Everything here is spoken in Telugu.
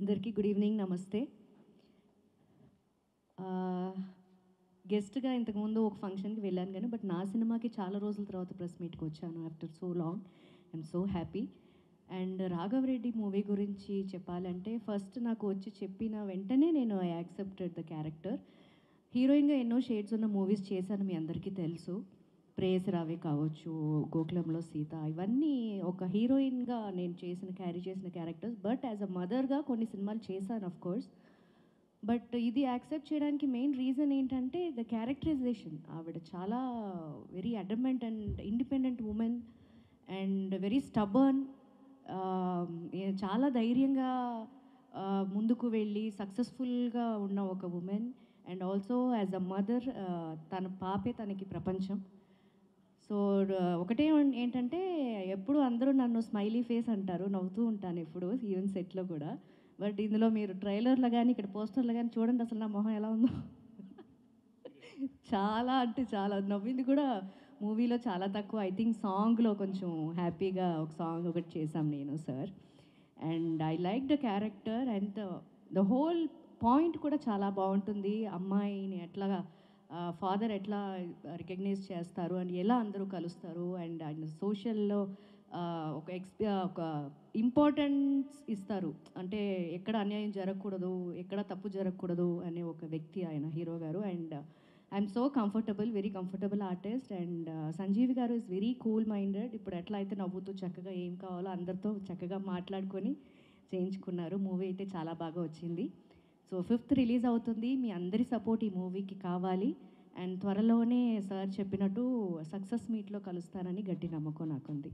అందరికీ గుడ్ ఈవినింగ్, నమస్తే. గెస్ట్‌గా ఇంతకుముందు ఒక ఫంక్షన్‌కి వెళ్ళాను గానీ, బట్ నా సినిమాకి చాలా రోజుల తర్వాత ప్రెస్ మీట్‌కి వచ్చాను. After so long. I'm so happy. And 'Raghava Reddy' movie గురించి చెప్పాలంటే, ఫస్ట్ నాకు వచ్చి చెప్పిన వెంటనే నేను ఐ యాక్సెప్టెడ్ ద క్యారెక్టర్. హీరోయిన్‌గా ఎన్నో షేడ్స్ ఉన్న మూవీస్ చేశాను, మీ అందరికీ తెలుసు. 'ప్రేయసి రావే' కావచ్చు, 'గోకులంలో సీత' ఇవన్నీ ఒక హీరోయిన్‌గా నేను క్యారీ చేసిన క్యారెక్టర్స్. బట్ యాజ్ అ మదర్‌గా కొన్ని సినిమాలు చేశాను ఆఫ్ కోర్స్. బట్ ఇది యాక్సెప్ట్ చేయడానికి మెయిన్ రీజన్ ఏంటంటే ద క్యారెక్టరైజేషన్. ఆవిడ చాలా very adamant and independent women and very stubborn. చాలా ధైర్యంగా ముందుకు వెళ్ళి సక్సెస్ఫుల్గా ఉన్న ఒక women. And also as a mother, తన పాపే తనకి ప్రపంచం. సో ఒకటే ఏంటంటే ఎప్పుడు అందరూ నన్ను స్మైలీ ఫేస్ అంటారు, నవ్వుతూ ఉంటాను ఎప్పుడు, ఈవెన్ సెట్‌లో కూడా. బట్ ఇందులో మీరు ట్రైలర్‌లో గానీ, ఇక్కడ పోస్టర్‌లో గానీ చూడండి అసలు నా మొహం ఎలా ఉందో. చాలా అంటే చాలా నవ్వింది కూడా మూవీలో చాలా తక్కువ. ఐ థింక్ సాంగ్‌లో కొంచెం హ్యాపీగా ఒక సాంగ్ ఒకటి చేశాం నేను, sir. And I like the character and the whole point కూడా చాలా బావుంటుంది. అమ్మాయిని ఎట్లాగా ఫాదర్ ఎట్లా రికగ్నైజ్ చేస్తారు అండ్ ఎలా అందరూ కలుస్తారు అండ్ ఆయన సోషల్‌లో ఒక ఇంపార్టెన్స్ ఇస్తారు. అంటే ఎక్కడ అన్యాయం జరగకూడదు, ఎక్కడ తప్పు జరగకూడదు అనే ఒక వ్యక్తి ఆయన హీరో గారు. And I'm so comfortable, very comfortable artist. And Sanjeev గారు ఇస్ వెరీ కూల్ మైండెడ్. ఇప్పుడు ఎట్లా అయితే నవ్వుతూ చక్కగా ఏం కావాలో అందరితో చక్కగా మాట్లాడుకొని చేయించుకున్నారు. మూవీ అయితే చాలా బాగా వచ్చింది. సో 5th రిలీజ్ అవుతుంది. మీ అందరి సపోర్ట్ ఈ మూవీకి కావాలి. అండ్ త్వరలోనే సార్ చెప్పినట్టు సక్సెస్ మీట్‌లో కలుస్తానని గట్టి నమ్మకం నాకుంది.